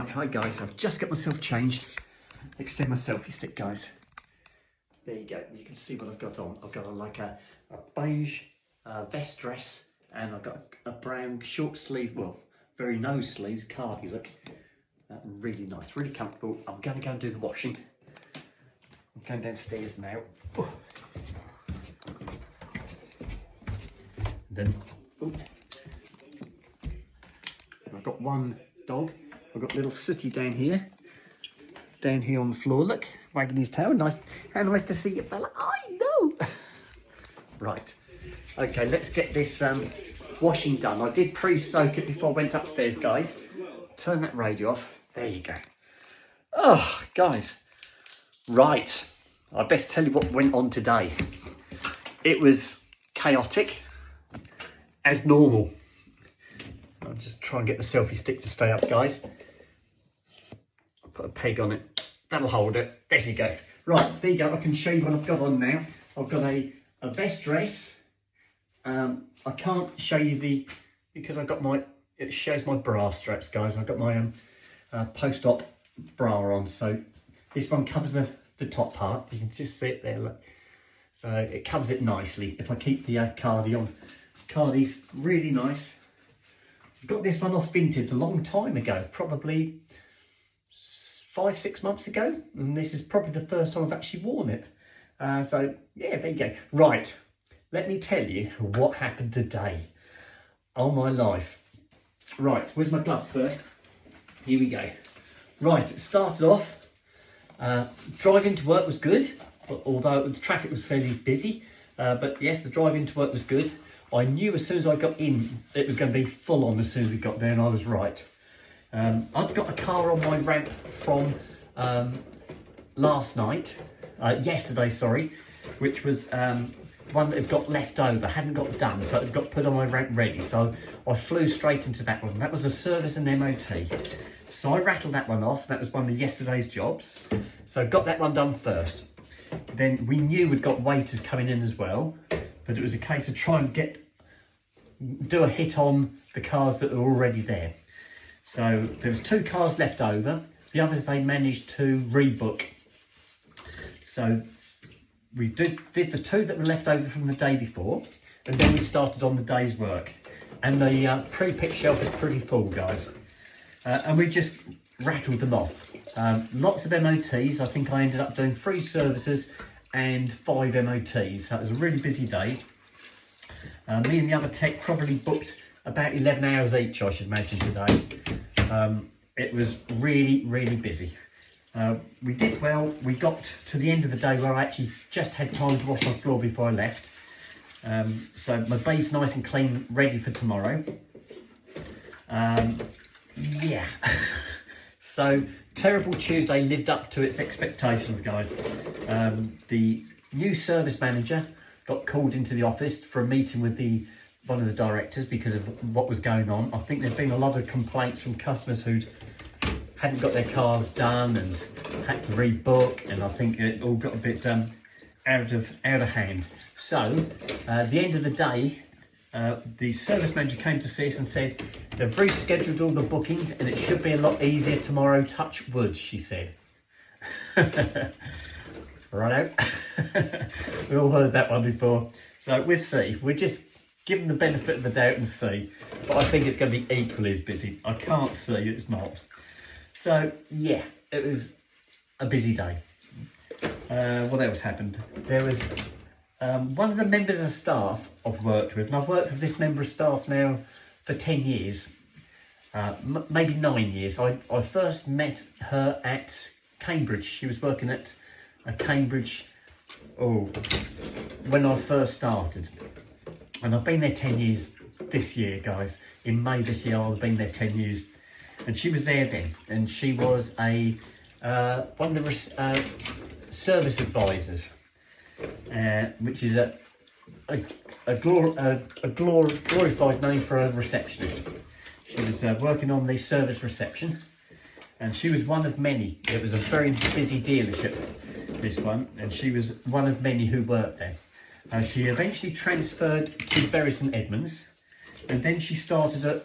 Right, hi guys, I've just got myself changed. Extend my selfie stick, guys. There you go, you can see what I've got on. I've got a beige vest dress, and I've got a brown short sleeve, well, very no sleeves, cardi look. Really nice, really comfortable. I'm going to go and do the washing. I'm going downstairs now. Then, I've got one dog. I've got little Sooty down here on the floor, look, wagging his tail. Nice, how nice to see you, fella. I know. Right, okay, let's get this washing done. I did pre-soak it before I went upstairs, guys. Turn that radio off. There you go. Oh, guys. Right, I best tell you what went on today. It was chaotic, as normal. I'll just try and get the selfie stick to stay up, guys. I'll put a peg on it. That'll hold it. There you go. Right, there you go. I can show you what I've got on now. I've got a vest dress. I can't show you because I've got it shows my bra straps, guys. I've got my post-op bra on. So this one covers the top part. You can just see it there, look. So it covers it nicely. If I keep the cardi on. Cardi's really nice. Got this one off Vinted a long time ago, probably 5-6 months ago, and this is probably the first time I've actually worn it. So yeah, there you go. Right, let me tell you what happened today. Oh my life. Right, where's my gloves first? Here we go. Right, it started off, driving to work was good, although the traffic was fairly busy, but yes, the drive into work was good. I knew as soon as I got in, it was going to be full on as soon as we got there, and I was right. I've got a car on my ramp from yesterday, sorry, which was one that had got left over, hadn't got done, so it got put on my ramp ready. So I flew straight into that one. That was a service and MOT. So I rattled that one off. That was one of yesterday's jobs. So got that one done first. Then we knew we'd got waiters coming in as well, but it was a case of trying to do a hit on the cars that are already there. So there was 2 cars left over. The others they managed to rebook. So we did the 2 that were left over from the day before, and then we started on the day's work. And the pre-pick shelf is pretty full, guys. And we just rattled them off. Lots of MOTs. I think I ended up doing 3 services and 5 MOTs. So it was a really busy day. Me and the other tech probably booked about 11 hours each, I should imagine, today. It was really, really busy. We did well. We got to the end of the day where I actually just had time to wash my floor before I left. So my bay's nice and clean, ready for tomorrow. Yeah. So terrible Tuesday lived up to its expectations, guys. The new service manager got called into the office for a meeting with one of the directors because of what was going on. I think there's been a lot of complaints from customers who hadn't got their cars done and had to rebook, and I think it all got a bit out of hand. So at the end of the day, the service manager came to see us and said they've rescheduled all the bookings and it should be a lot easier tomorrow, touch wood, she said. Righto. We all heard that one before. So we'll see. We're just giving the benefit of the doubt and see. But I think it's going to be equally as busy. I can't see it's not. So yeah, it was a busy day. What else happened? There was one of the members of staff I've worked with, and I've worked with this member of staff now for 10 years, maybe 9 years. I first met her at Cambridge. She was working at Cambridge when I first started, and I've been there 10 years this year, guys. In May this year I've been there 10 years, and she was there then, and she was one of the service advisors, which is a glorified name for a receptionist. She was working on the service reception, and she was one of many. It was a very busy dealership, this one, and she was one of many who worked there. She eventually transferred to Bury St Edmunds, and then she started at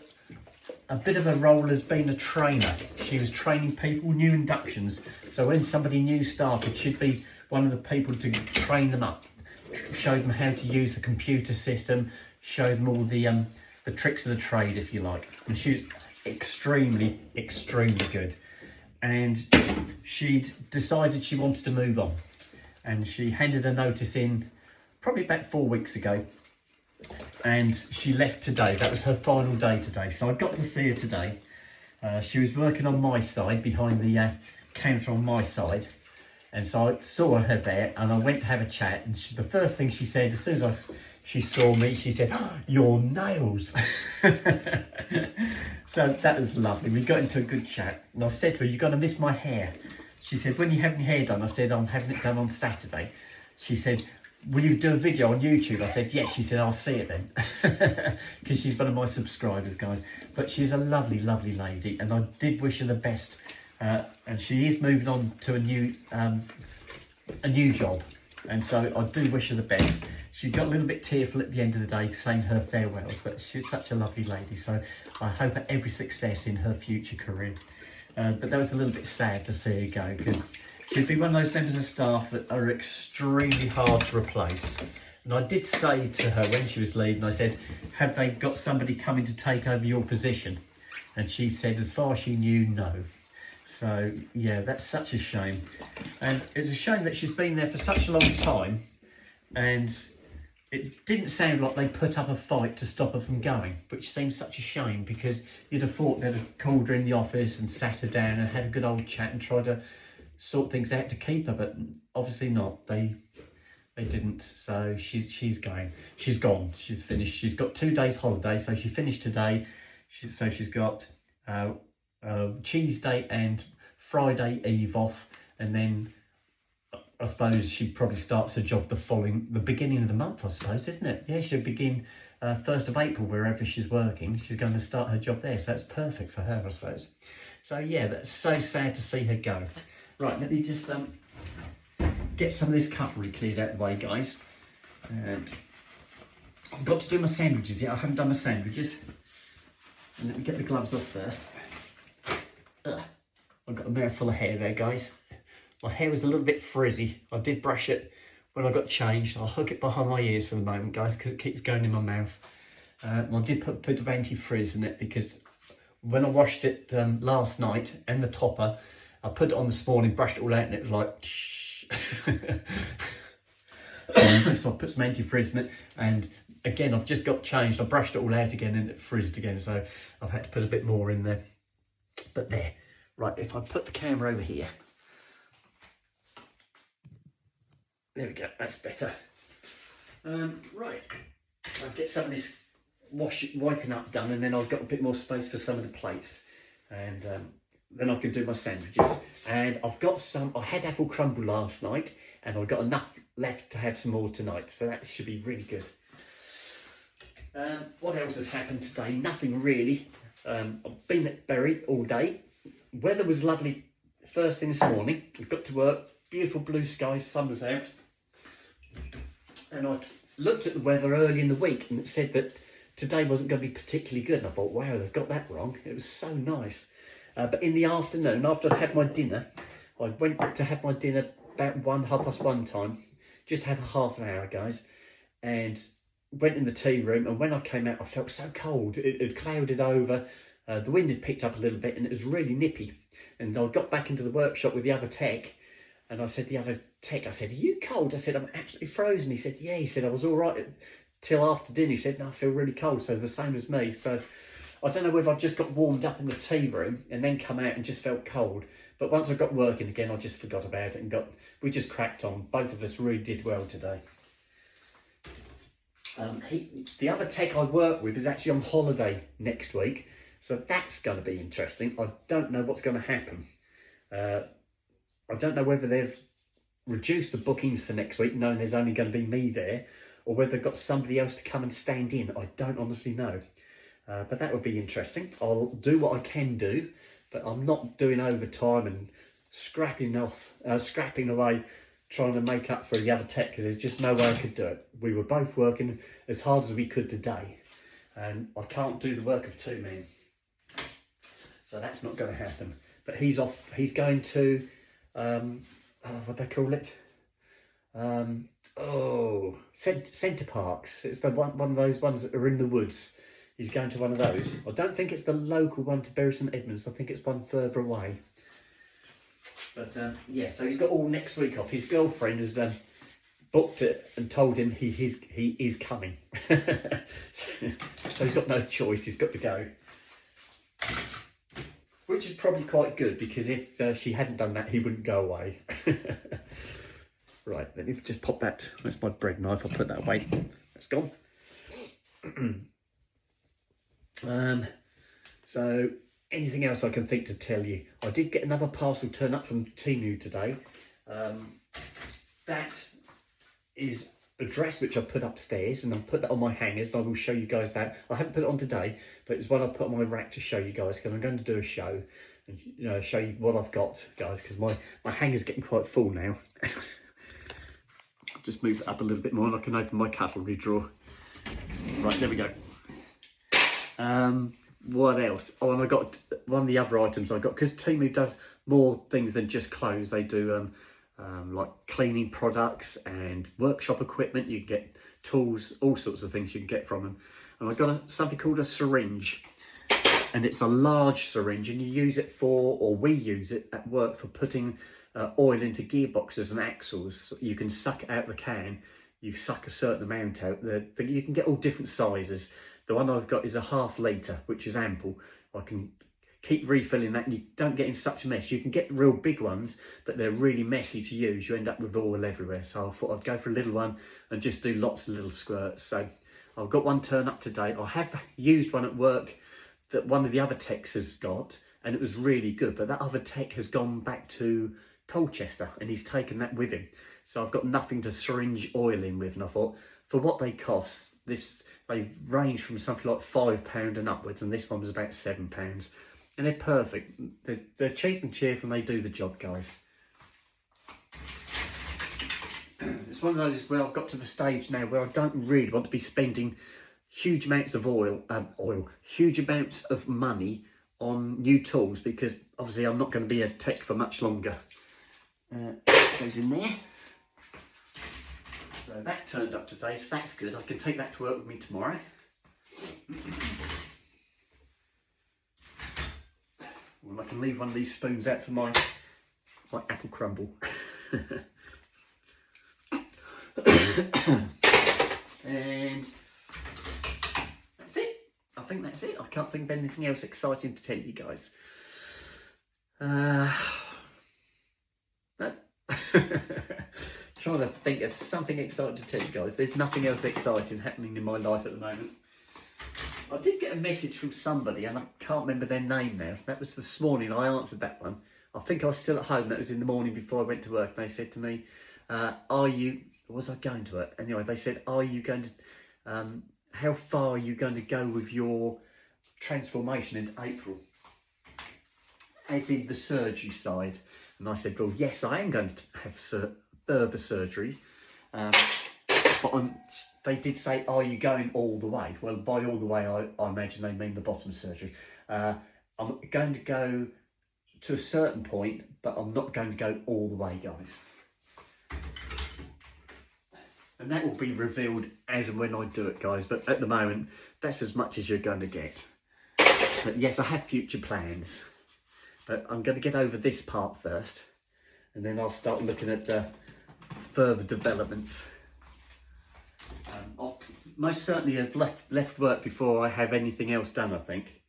a bit of a role as being a trainer. She was training people, new inductions. So when somebody new started, she'd be one of the people to train them up, show them how to use the computer system, show them all the tricks of the trade, if you like. And she was extremely, extremely good. And she'd decided she wanted to move on. And she handed a notice in probably about 4 weeks ago. And she left today. That was her final day today. So I got to see her today. She was working on my side, behind the counter on my side. And so I saw her there and I went to have a chat. And the first thing she said, as soon as she saw me, she said, "Oh, your nails." So that was lovely. We got into a good chat. And I said to her, "You're going to miss my hair." She said, "When you have your hair done?" I said, "I'm having it done on Saturday." She said, "Will you do a video on YouTube?" I said, "Yes." She said, "I'll see it then." Because she's one of my subscribers, guys. But she's a lovely, lovely lady. And I did wish her the best. And she is moving on to a new job. And so I do wish her the best. She got a little bit tearful at the end of the day saying her farewells, but she's such a lovely lady. So I hope her every success in her future career. But that was a little bit sad to see her go, because she'd be one of those members of staff that are extremely hard to replace. And I did say to her when she was leaving, I said, "Have they got somebody coming to take over your position?" And she said, as far as she knew, no. So yeah, that's such a shame. And it's a shame that she's been there for such a long time, and it didn't sound like they put up a fight to stop her from going, which seems such a shame, because you'd have thought they'd have called her in the office and sat her down and had a good old chat and tried to sort things out to keep her, but obviously not. They didn't. So she's going. She's gone. She's finished. She's got 2 days holiday, so she finished today. So she's got Tuesday and Friday Eve off, and then I suppose she probably starts her job the beginning of the month, I suppose, isn't it? Yeah, she'll begin 1st of April wherever she's working. She's going to start her job there, so that's perfect for her, I suppose. So yeah, that's so sad to see her go. Right, let me just get some of this cutlery cleared out of the way, guys. And I've got to do my sandwiches yet. I haven't done my sandwiches. And let me get the gloves off first. I've got a mouthful of hair there, guys. My hair was a little bit frizzy. I did brush it when I got changed. I'll hook it behind my ears for the moment, guys, because it keeps going in my mouth. I did put a bit of anti-frizz in it, because when I washed it last night, and the topper, I put it on this morning, brushed it all out, and it was like, so I put some anti-frizz in it, and again, I've just got changed. I brushed it all out again, and it frizzed again, so I've had to put a bit more in there. But there. Right, if I put the camera over here, there we go, that's better. Right, I'll get some of this wiping up done, and then I've got a bit more space for some of the plates, and then I can do my sandwiches. And I've got some, I had apple crumble last night, and I've got enough left to have some more tonight, so that should be really good. What else has happened today? Nothing really. I've been at Bury all day. Weather was lovely first thing this morning. I got to work, beautiful blue skies, sun was out. And I looked at the weather early in the week, and it said that today wasn't going to be particularly good. And I thought, wow, they've got that wrong. It was so nice. But in the afternoon, after I'd had my dinner, I went to have my dinner about 1:30 time, just to have a half an hour, guys. And went in the tea room, and when I came out, I felt so cold. It had clouded over. The wind had picked up a little bit, and it was really nippy. And I got back into the workshop with the other tech, and I said to the other tech, I said, "Are you cold?" I said, "I'm absolutely frozen." He said, "Yeah." He said, "I was all right till after dinner." He said, "No, I feel really cold." So the same as me. So I don't know whether I've just got warmed up in the tea room and then come out and just felt cold. But once I got working again, I just forgot about it, and we just cracked on. Both of us really did well today. The other tech I work with is actually on holiday next week. So that's going to be interesting. I don't know what's going to happen. I don't know whether they've reduced the bookings for next week, knowing there's only going to be me there, or whether they've got somebody else to come and stand in. I don't honestly know. But that would be interesting. I'll do what I can do, but I'm not doing overtime and scrapping away, trying to make up for the other tech, because there's just no way I could do it. We were both working as hard as we could today, and I can't do the work of two men. So that's not going to happen. But he's off. He's going to, what they call it? Centre Parks. It's the one of those ones that are in the woods. He's going to one of those. I don't think it's the local one to Bury St Edmunds. I think it's one further away. But yeah, so he's got all next week off. His girlfriend has booked it and told him he is coming. So he's got no choice. He's got to go. Which is probably quite good, because if she hadn't done that, he wouldn't go away. Right, let me just pop that. That's my bread knife. I'll put that away. That's gone. So anything else I can think to tell you? I did get another parcel turn up from Temu today. That is a dress which I put upstairs, and I'll put that on my hangers, and I will show you guys that. I haven't put it on today, but it's one I've put on my rack to show you guys, because I'm going to do a show and, you know, show you what I've got, guys, because my hanger's getting quite full now. I'll just move it up a little bit more and I can open my cutlery drawer. Right, there we go. What else? Oh, and I got one of the other items I got, because Temu does more things than just clothes. They do like cleaning products and workshop equipment. You can get tools, all sorts of things you can get from them. And I got something called a syringe, and it's a large syringe, and you use it for, or we use it at work for putting oil into gearboxes and axles. You can suck it out the can. You suck a certain amount out. You can get all different sizes. The one I've got is a ½ litre, which is ample. I can keep refilling that, and you don't get in such a mess. You can get real big ones, but they're really messy to use. You end up with oil everywhere. So I thought I'd go for a little one and just do lots of little squirts. So I've got one turn up today. I have used one at work that one of the other techs has got, and it was really good. But that other tech has gone back to Colchester, and he's taken that with him. So I've got nothing to syringe oil in with. And I thought, for what they cost, they range from something like £5 and upwards, and this one was about £7. And they're perfect. They're cheap and cheerful, and they do the job, guys. It's one of those where I've got to the stage now where I don't really want to be spending huge amounts of huge amounts of money on new tools, because obviously I'm not going to be a tech for much longer. Goes in there. So that turned up today, so that's good. I can take that to work with me tomorrow. Well, I can leave one of these spoons out for my apple crumble. And that's it. I think that's it. I can't think of anything else exciting to tell you guys. Trying to think of something exciting to tell you guys. There's nothing else exciting happening in my life at the moment. I did get a message from somebody, and I can't remember their name now. That was this morning. I answered that one. I think I was still at home. That was in the morning before I went to work. They said to me, was I going to work? Anyway, they said, are you going to, how far are you going to go with your transformation in April? As in the surgery side. And I said, well, yes, I am going to have further surgery. But they did say, are you going all the way? Well, by all the way, I imagine they mean the bottom surgery. I'm going to go to a certain point, but I'm not going to go all the way, guys. And that will be revealed as and when I do it, guys. But at the moment, that's as much as you're going to get. But yes, I have future plans. But I'm going to get over this part first, and then I'll start looking at further developments. I'll most certainly have left work before I have anything else done, I think.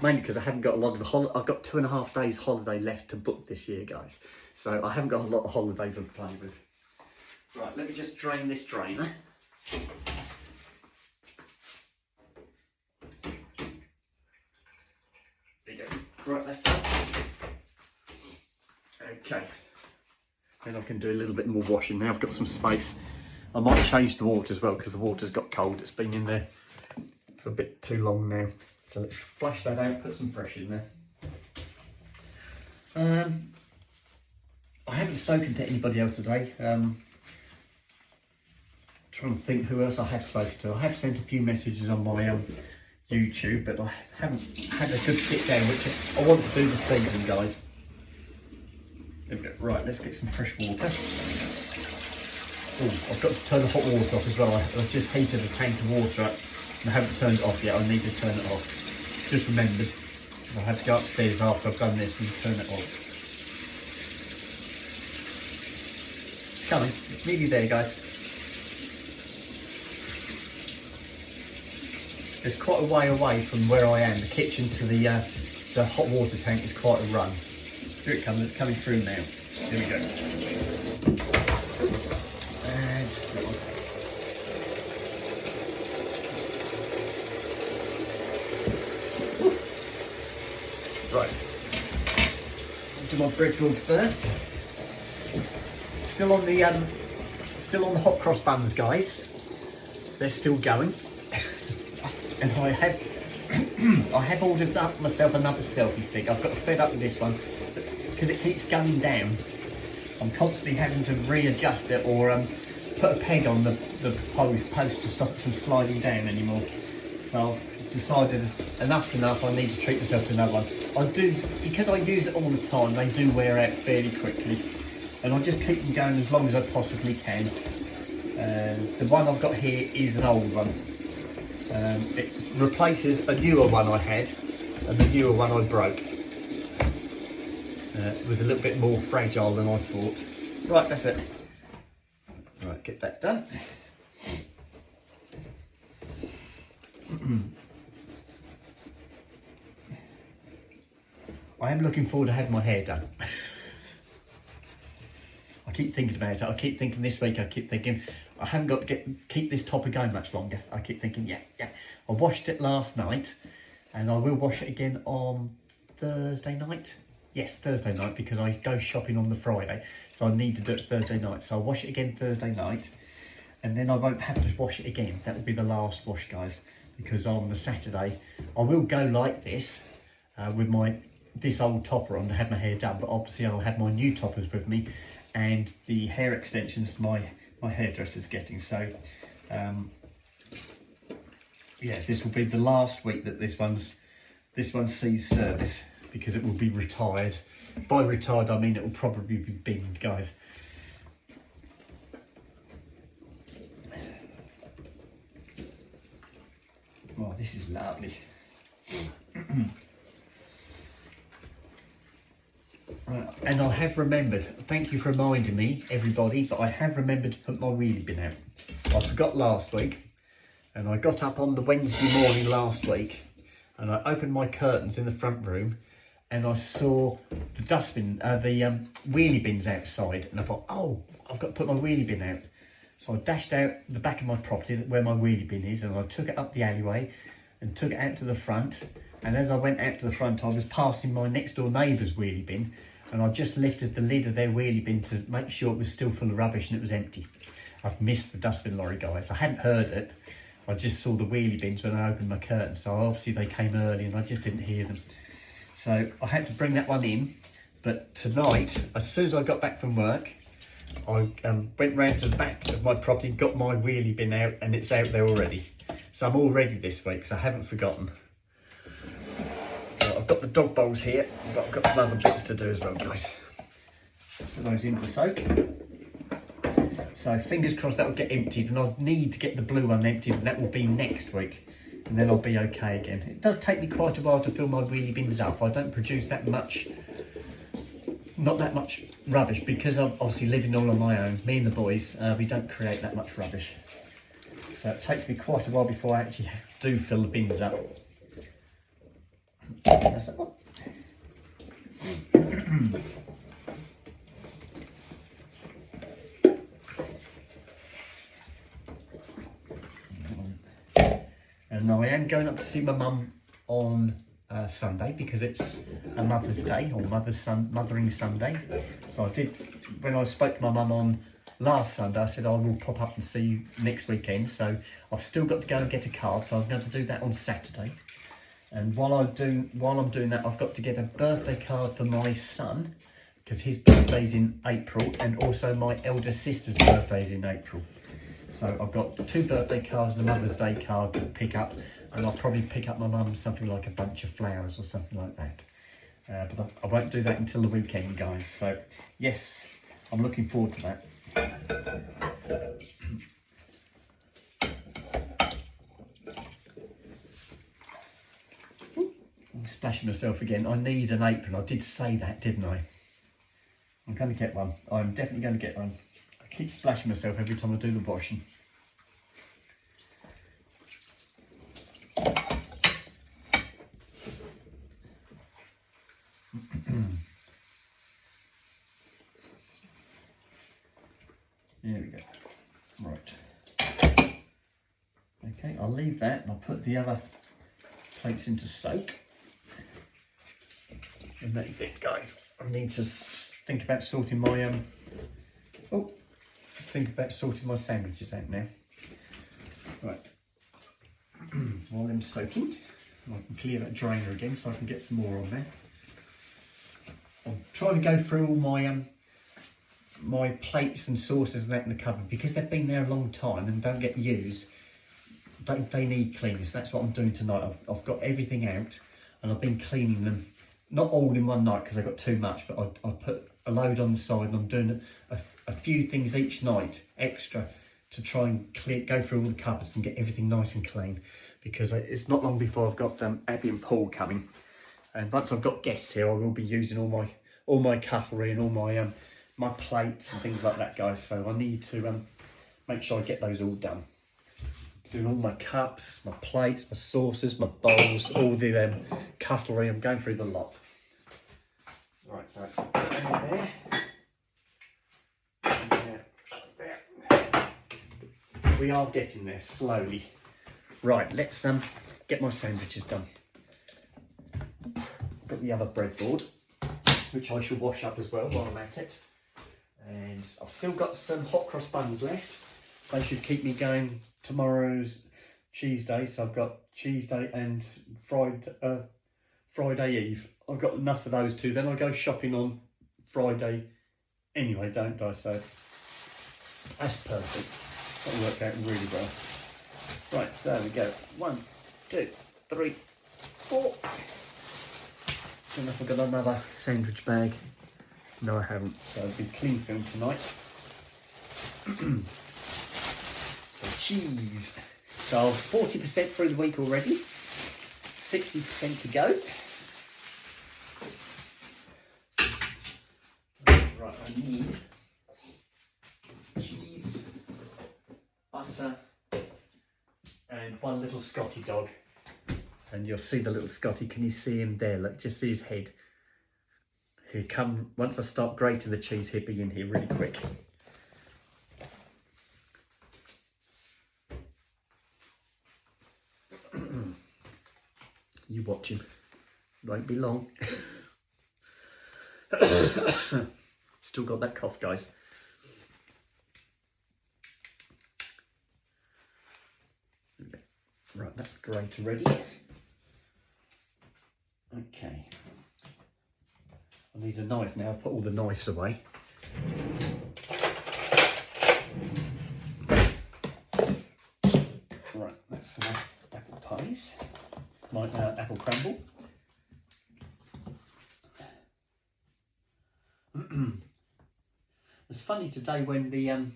Mainly because I haven't got a lot of I've got 2.5 days holiday left to book this year, guys. So I haven't got a lot of holiday to play with. Right, let me just drain this drainer. There you go. Right, that's done. Okay. Then I can do a little bit more washing now. I've got some space. I might change the water as well, because the water's got cold. It's been in there for a bit too long now. So let's flush that out, put some fresh in there. I haven't spoken to anybody else today. Trying to think who else I have spoken to. I have sent a few messages on my YouTube, but I haven't had a good sit down, which I want to do this evening, guys. There we go. Right, let's get some fresh water. Oh, I've got to turn the hot water off as well. I've just heated a tank of water up and I haven't turned it off yet. I need to turn it off. Just remembered. I had to go upstairs after I've done this and turn it off. It's coming. It's nearly there, guys. It's quite a way away from where I am. The kitchen to the hot water tank is quite a run. Here it comes. It's coming through now. Here we go. And right. I'll do my bread build first. Still on the hot cross buns, guys. They're still going. And I have ordered up myself another selfie stick. I've got to fed up with this one because it keeps going down. I'm constantly having to readjust it or put a peg on the post to stop it from sliding down anymore. So I've decided enough's enough. I need to treat myself to another one. I do, because I use it all the time. They do wear out fairly quickly, and I just keep them going as long as I possibly can. The one I've got here is an old one. It replaces a newer one I had, and the newer one I broke. It was a little bit more fragile than I thought. Right, that's it. Right, get that done. I am looking forward to having my hair done. I keep thinking about it. I keep thinking this week, I keep thinking, I haven't got to keep this topper going much longer. I keep thinking, yeah. I washed it last night, and I will wash it again on Thursday night. Yes, Thursday night, because I go shopping on the Friday, so I need to do it Thursday night. So I'll wash it again Thursday night, and then I won't have to wash it again. That will be the last wash, guys, because on the Saturday, I will go like this, with this old topper on to have my hair done, but obviously I'll have my new toppers with me, and the hair extensions my hairdresser's getting. So yeah, this will be the last week that this one sees service, because it will be retired. By retired I mean it will probably be binned, guys. Oh, this is lovely. And I have remembered, thank you for reminding me, everybody, but I have remembered to put my wheelie bin out. I forgot last week, and I got up on the Wednesday morning last week, and I opened my curtains in the front room, and I saw the dustbin, the wheelie bins outside, and I thought, oh, I've got to put my wheelie bin out. So I dashed out the back of my property where my wheelie bin is, and I took it up the alleyway and took it out to the front. And as I went out to the front, I was passing my next door neighbour's wheelie bin, and I just lifted the lid of their wheelie bin to make sure it was still full of rubbish and it was empty. I've missed the dustbin lorry, guys. I hadn't heard it. I just saw the wheelie bins when I opened my curtains, so obviously they came early and I just didn't hear them. So I had to bring that one in. But tonight, as soon as I got back from work, I went round to the back of my property, got my wheelie bin out, and it's out there already. So I'm all ready this week, so I haven't forgotten. I've got the dog bowls here, but I've got some other bits to do as well, guys. Put those in to soak. So fingers crossed that will get emptied, and I'll need to get the blue one emptied, and that will be next week. And then I'll be okay again. It does take me quite a while to fill my wheelie bins up. I don't produce that much, not that much rubbish, because I'm obviously living all on my own. Me and the boys, we don't create that much rubbish. So it takes me quite a while before I actually do fill the bins up. And I am going up to see my mum on Sunday, because it's a Mother's Day, or Mothering Sunday. So I did, when I spoke to my mum on last Sunday, I said I will pop up and see you next weekend. So I've still got to go and get a card, so I'm going to do that on Saturday. And while I'm doing that, I've got to get a birthday card for my son, because his birthday's in April, and also my elder sister's birthday's in April. So I've got 2 birthday cards and a Mother's Day card to pick up. and I'll probably pick up my mum something like a bunch of flowers or something like that. But I won't do that until the weekend, guys. So yes, I'm looking forward to that. I'm splashing myself again. I need an apron. I did say that, didn't I? I'm going to get one. I'm definitely going to get one. I keep splashing myself every time I do the washing. There we go. Right. Okay, I'll leave that and I'll put the other plates into soak. And that's it, guys. I need to think about sorting my sorting my sandwiches out now. Right. While I'm soaking, I can clear that drainer again so I can get some more on there. I'm trying to go through all my plates and saucers and that in the cupboard because they've been there a long time and don't get used. They need cleaning, so that's what I'm doing tonight. I've got everything out and I've been cleaning them, not all in one night because I got too much, but I put a load on the side and I'm doing a few things each night extra to try and go through all the cupboards and get everything nice and clean, because it's not long before I've got Abby and Paul coming, and once I've got guests here I will be using all my cutlery and all my plates and things like that, guys. So I need to make sure I get those all done. Doing all my cups, my plates, my saucers, my bowls, all the cutlery. I'm going through the lot. Right, so there. We are getting there slowly. Right, let's get my sandwiches done. Got the other breadboard, which I shall wash up as well while I'm at it. And I've still got some hot cross buns left. They should keep me going. Tomorrow's cheese day, so I've got cheese day and Friday Eve. I've got enough of those two. Then I go shopping on Friday anyway, don't I? So that's perfect. That'll work out really well. Right, so we go 1, 2, 3, 4. Don't know if I've got another sandwich bag. No, I haven't. So it'll be clean film tonight. So cheese. So 40% through the week already. 60% to go. Right, I need cheese, butter, and one little Scotty dog. And you'll see the little Scotty. Can you see him there? Look, just see his head. He'll come, once I start grating the cheese, he'll be in here really quick. You watch him. Won't be long. Still got that cough, guys. Okay. Right, that's the grater ready. Okay. I need a knife now. I've put all the knives away. Right, that's for my apple pies. My apple crumble. It's funny today when the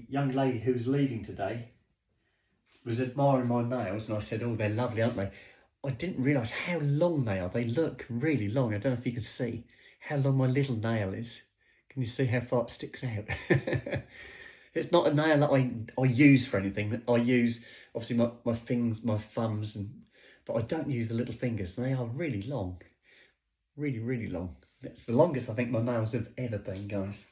young lady who was leaving today was admiring my nails, and I said, "Oh, they're lovely, aren't they?" I didn't realise how long they are. They look really long. I don't know if you can see how long my little nail is. Can you see how far it sticks out? It's not a nail that I use for anything. I use, obviously, my fingers, my thumbs, but I don't use the little fingers. They are really long. Really, really long. That's the longest I think my nails have ever been, guys.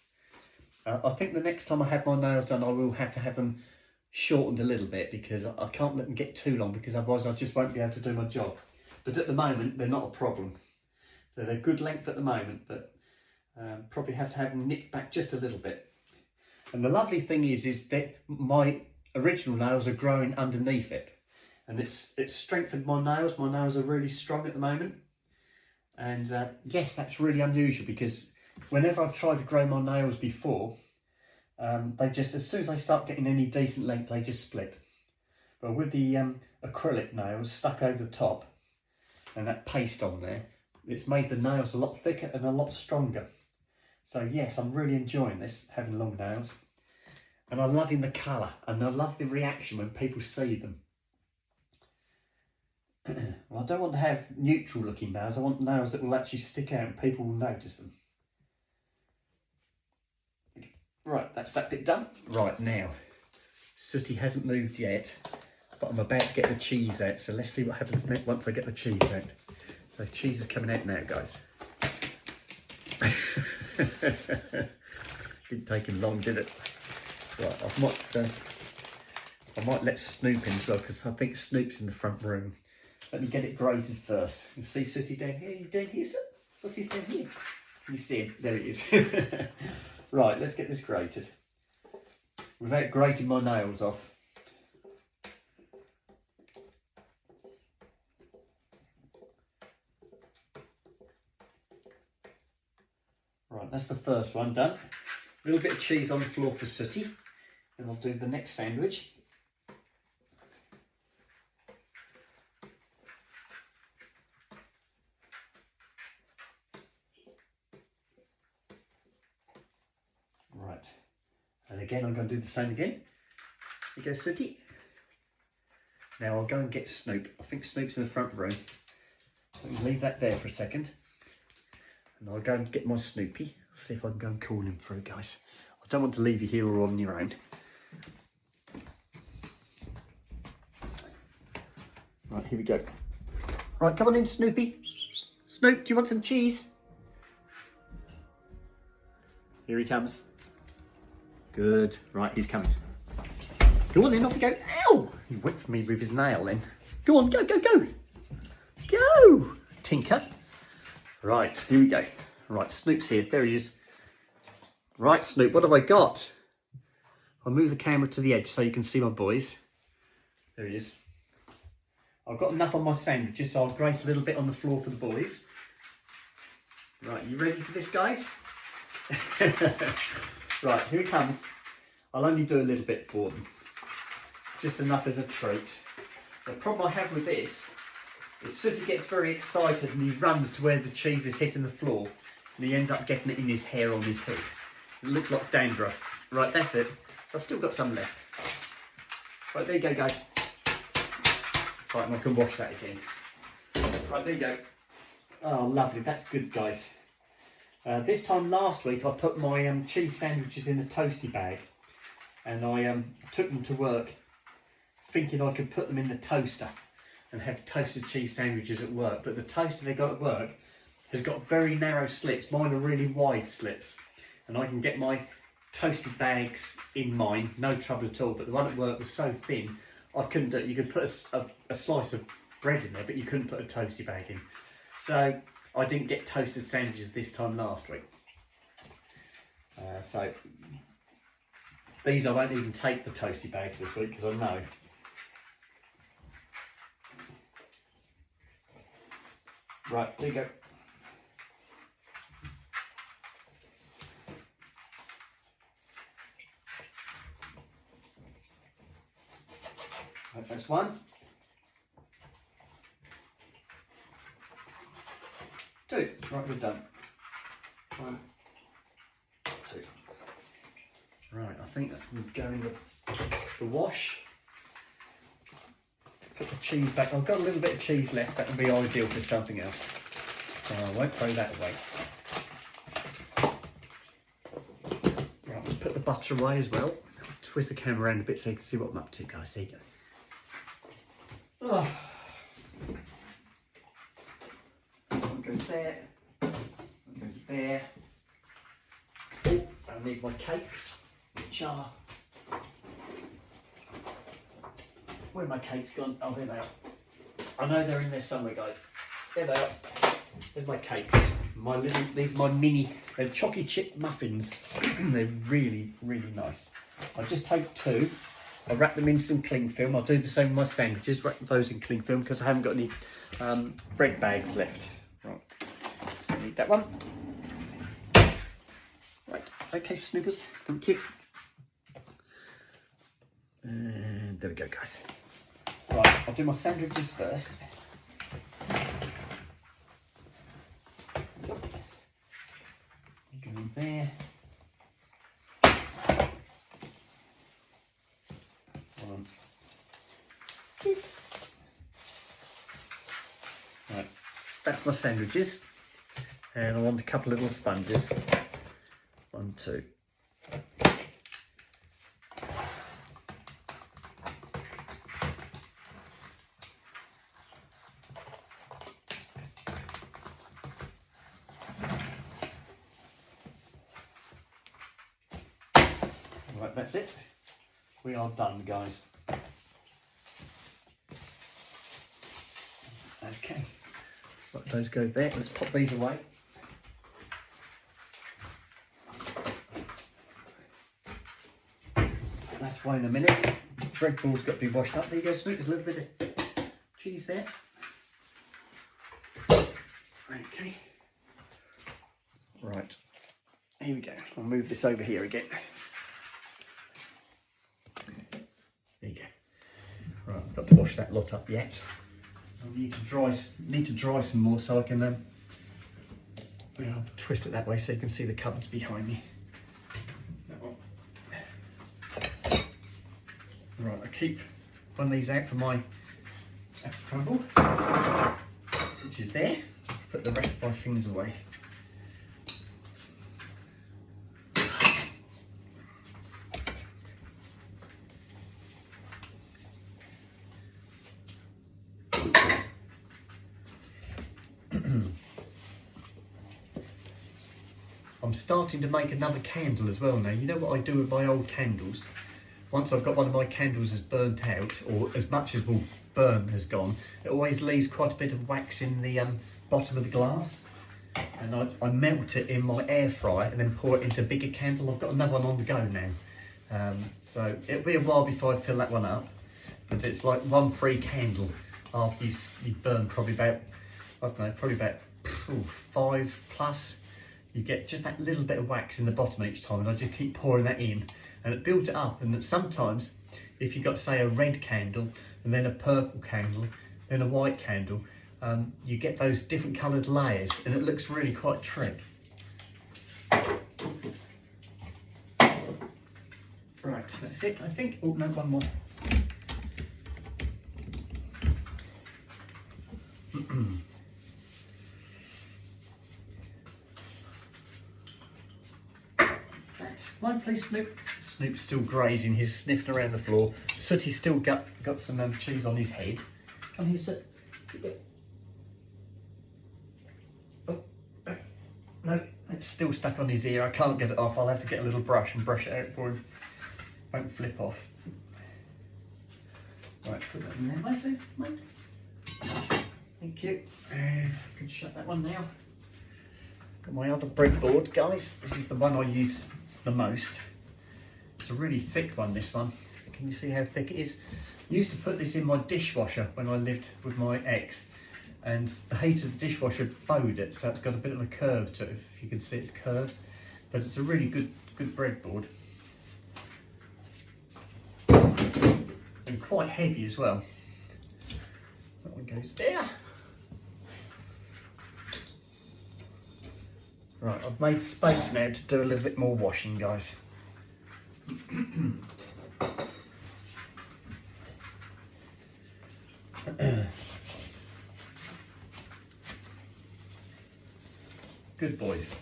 I think the next time I have my nails done, I will have to have them shortened a little bit, because I can't let them get too long, because otherwise I just won't be able to do my job. But at the moment, they're not a problem. So they're good length at the moment, but probably have to have them nipped back just a little bit. And the lovely thing is that my original nails are growing underneath it, and it's strengthened my nails. My nails are really strong at the moment, and yes, that's really unusual, because whenever I've tried to grow my nails before, they just, as soon as they start getting any decent length, they just split. But with the acrylic nails stuck over the top and that paste on there, it's made the nails a lot thicker and a lot stronger. So yes, I'm really enjoying this, having long nails. And I'm loving the colour, and I love the reaction when people see them. Well, I don't want to have neutral looking nails, I want nails that will actually stick out and people will notice them. Right, that's that bit done. Right, now, Sooty hasn't moved yet, but I'm about to get the cheese out, so let's see what happens next once I get the cheese out. So cheese is coming out now, guys. Didn't take him long, did it? Right, I might let Snoop in as well, because I think Snoop's in the front room. Let me get it grated first. You see Sooty down here? You down here, sir? What's this down here? Can you see him? There he is. Right, let's get this grated. Without grating my nails off. Right, that's the first one done. A little bit of cheese on the floor for Sooty. Then I'll do the next sandwich. Right, and again I'm going to do the same again. Here you go, Sooty. Now I'll go and get Snoop. I think Snoop's in the front room. Let me leave that there for a second. And I'll go and get my Snoopy. See if I can go and call him through, guys. I don't want to leave you here all on your own. Right, here we go. Right, come on in, Snoopy. Snoop, do you want some cheese? Here he comes. Good. Right, he's coming. Go on then, off you go. Ow! He whipped me with his nail then. Go on, go, go, go. Go! Tinker. Right, here we go. Right, Snoop's here. There he is. Right, Snoop, what have I got? I'll move the camera to the edge so you can see my boys. There he is. I've got enough on my sandwiches, so I'll grate a little bit on the floor for the boys. Right, you ready for this, guys? Right, here he comes. I'll only do a little bit for them. Just enough as a treat. The problem I have with this is Sooty gets very excited and he runs to where the cheese is hitting the floor and he ends up getting it in his hair on his head. It looks like dandruff. Right, that's it. I've still got some left. Right, there you go, guys. Right, and I can wash that again. Right, there you go. Oh, lovely. That's good, guys. This time last week, I put my cheese sandwiches in a toasty bag, and I took them to work, thinking I could put them in the toaster and have toasted cheese sandwiches at work. But the toaster they got at work has got very narrow slits. Mine are really wide slits, and I can get my toasted bags in mine, no trouble at all. But the one at work was so thin, I couldn't do it. You could put a slice of bread in there, but you couldn't put a toasty bag in. So I didn't get toasted sandwiches this time last week. So these I won't even take the toasty bags this week because I know. Right, there you go. Right, that's one. Two. Right, we're done. 1, 2. Right, I think I'm going the wash. Put the cheese back. I've got a little bit of cheese left. That would be ideal for something else. So I won't throw that away. Right, we'll put the butter away as well. Twist the camera around a bit so you can see what I'm up to, guys. There you go. Oh. One goes there. One goes there. Oh, I need my cakes, which are... Where are my cakes gone? Oh, there they are. I know they're in there somewhere, guys. There they are. There's my cakes. These are my mini, they're chocolate chip muffins. They're really, really nice. I'll just take 2. I'll wrap them in some cling film. I'll do the same with my sandwiches, wrap those in cling film because I haven't got any bread bags left. Right, I need that one. Right, okay, Snoopers, thank you. And there we go, guys. Right, I'll do my sandwiches first. You go in there. One. Right, that's my sandwiches. And I want a couple of little sponges. 1, 2. Right, that's it. We are done, guys. Okay, let those go there. Let's pop these away. That's why in a minute. Bread ball's got to be washed up. There you go, Snoop. There's a little bit of cheese there. Okay. Right. Here we go. I'll move this over here again. There you go. Right, I've got to wash that lot up yet. I need to dry some more so I can I'll twist it that way so you can see the cupboards behind me. Right, I keep one of these out for my apple crumble, which is there. Put the rest of my things away. I'm starting to make another candle as well now. You know what I do with my old candles? Once I've got one of my candles has burnt out, or as much as will burn has gone, it always leaves quite a bit of wax in the bottom of the glass. And I melt it in my air fryer and then pour it into a bigger candle. I've got another one on the go now. So it'll be a while before I fill that one up. But it's like one free candle after you burn probably about, I don't know, probably about 5 plus. You get just that little bit of wax in the bottom each time, and I just keep pouring that in, and it builds it up. And that sometimes, if you've got, say, a red candle, and then a purple candle, then a white candle, you get those different coloured layers, and it looks really quite a trick. Right, that's it, I think. Oh, no, one more. Mind please, Snoop. Snoop's still grazing, he's sniffing around the floor. Sooty's still got some cheese on his head. Come here, Soot. Oh, no, it's still stuck on his ear. I can't get it off. I'll have to get a little brush and brush it out for him. Won't flip off. Right, put that in there, mate. Thank you. I can shut that one now. Got my other breadboard, guys. This is the one I use the most. It's a really thick one, this one. Can you see how thick it is? I used to put this in my dishwasher when I lived with my ex, and the heat of the dishwasher bowed it, so it's got a bit of a curve to it. If you can see, it's curved, but it's a really good breadboard. And quite heavy as well. That one goes there. Right, I've made space now to do a little bit more washing, guys. Good boys.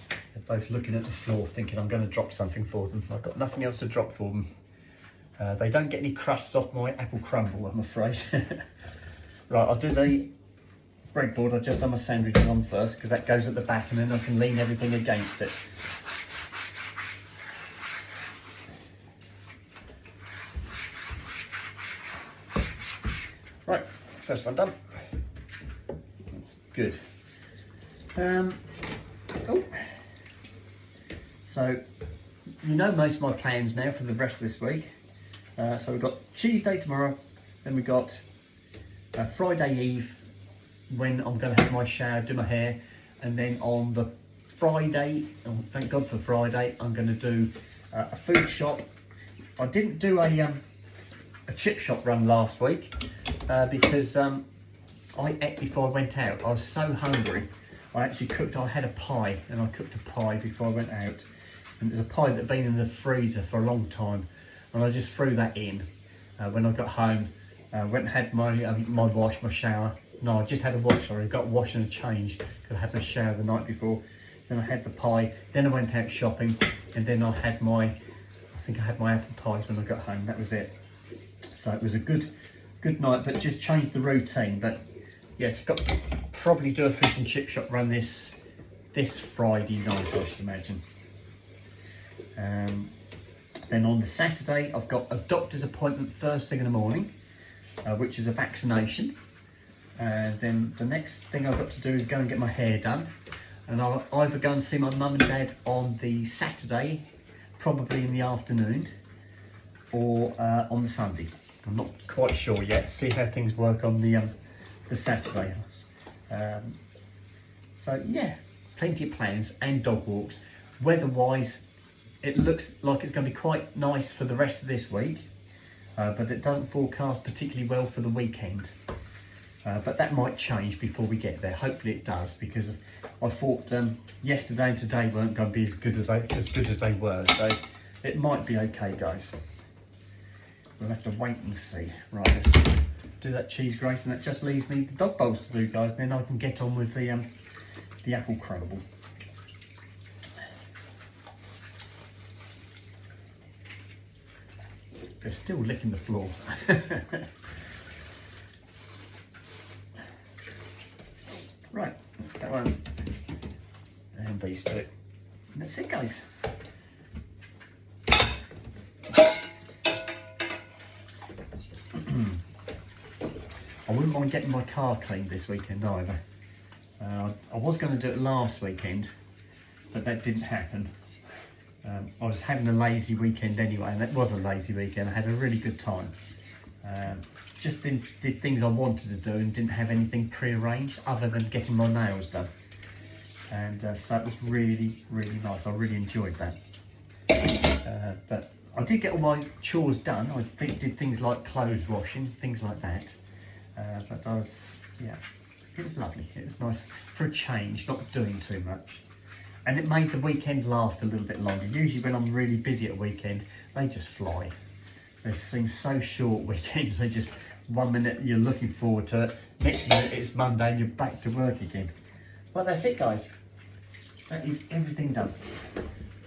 They're both looking at the floor thinking I'm going to drop something for them. I've got nothing else to drop for them. They don't get any crusts off my apple crumble, I'm afraid. Right, I'll do the breadboard. I've just done my sandwich on first because that goes at the back, and then I can lean everything against it. Right, first one done. That's good. So you know most of my plans now for the rest of this week. So we've got cheese day tomorrow, then we've got Friday Eve, when I'm going to have my shower, do my hair, and then on the Friday, oh, thank God for Friday, I'm going to do a food shop. I didn't do a a chip shop run last week because I ate before I went out. I was so hungry. I had a pie, and I cooked a pie before I went out. And it was a pie that had been in the freezer for a long time. And I just threw that in when I got home. Went and had my wash, my shower. No, I just had a wash, sorry. I got a wash and a change because I had my shower the night before. Then I had the pie. Then I went out shopping, and then I had I think I had my apple pies when I got home. That was it. So it was a good night, but just changed the routine. But yes, got to probably do a fish and chip shop run this Friday night, I should imagine. Then on the Saturday, I've got a doctor's appointment first thing in the morning, which is a vaccination. And then the next thing I've got to do is go and get my hair done. And I'll either go and see my mum and dad on the Saturday, probably in the afternoon, or on the Sunday. I'm not quite sure yet. See how things work on the Saturday. So yeah, plenty of plans and dog walks. Weather-wise, it looks like it's going to be quite nice for the rest of this week, but it doesn't forecast particularly well for the weekend. But that might change before we get there. Hopefully it does, because I thought yesterday and today weren't going to be as good as they were. So it might be okay, guys. We'll have to wait and see. Right, let's do that cheese grate, and that just leaves me the dog bowls to do, guys. Then I can get on with the apple crumble. They're still licking the floor. Right, that's that one. And these two. And that's it, guys. I wouldn't mind getting my car cleaned this weekend either. I was going to do it last weekend, but that didn't happen. I was having a lazy weekend anyway, and it was a lazy weekend. I had a really good time. Just did things I wanted to do and didn't have anything pre-arranged other than getting my nails done. And so it was really, really nice. I really enjoyed that. But I did get all my chores done. I did things like clothes washing, things like that. But it was lovely. It was nice for a change, not doing too much. And it made the weekend last a little bit longer. Usually when I'm really busy at a weekend, they just fly. They seem so short, weekends. They just, 1 minute you're looking forward to it, next minute it's Monday and you're back to work again. Well, that's it, guys. That is everything done.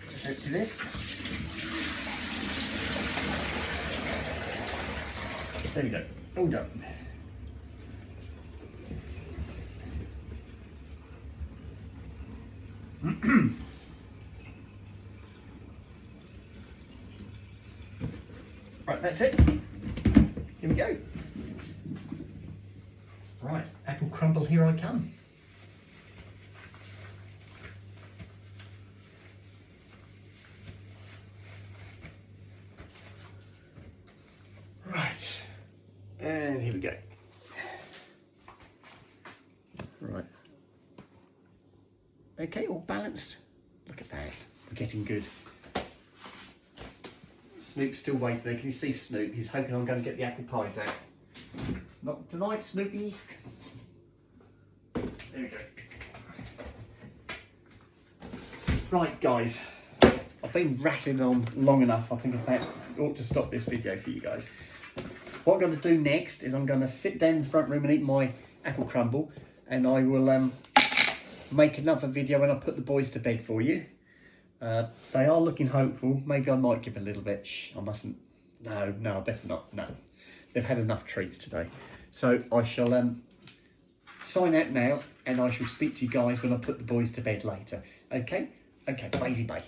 Just empty this. There we go, all done. Right, that's it. Here we go. Right, apple crumble, here I come. Right, and here we go. Right. Okay, all balanced. Look at that, we're getting good. Snoop's still waiting there. Can you see Snoop? He's hoping I'm going to get the apple pies out. Not tonight, Snoopy. There we go. Right, guys. I've been rattling on long enough. I think I ought to stop this video for you guys. What I'm going to do next is I'm going to sit down in the front room and eat my apple crumble, and I will make another video when I put the boys to bed for you. They are looking hopeful. Maybe I might give a little bit. Shh, I mustn't. No, I better not. No, they've had enough treats today. So I shall sign out now, and I shall speak to you guys when I put the boys to bed later. Okay? Okay, bye.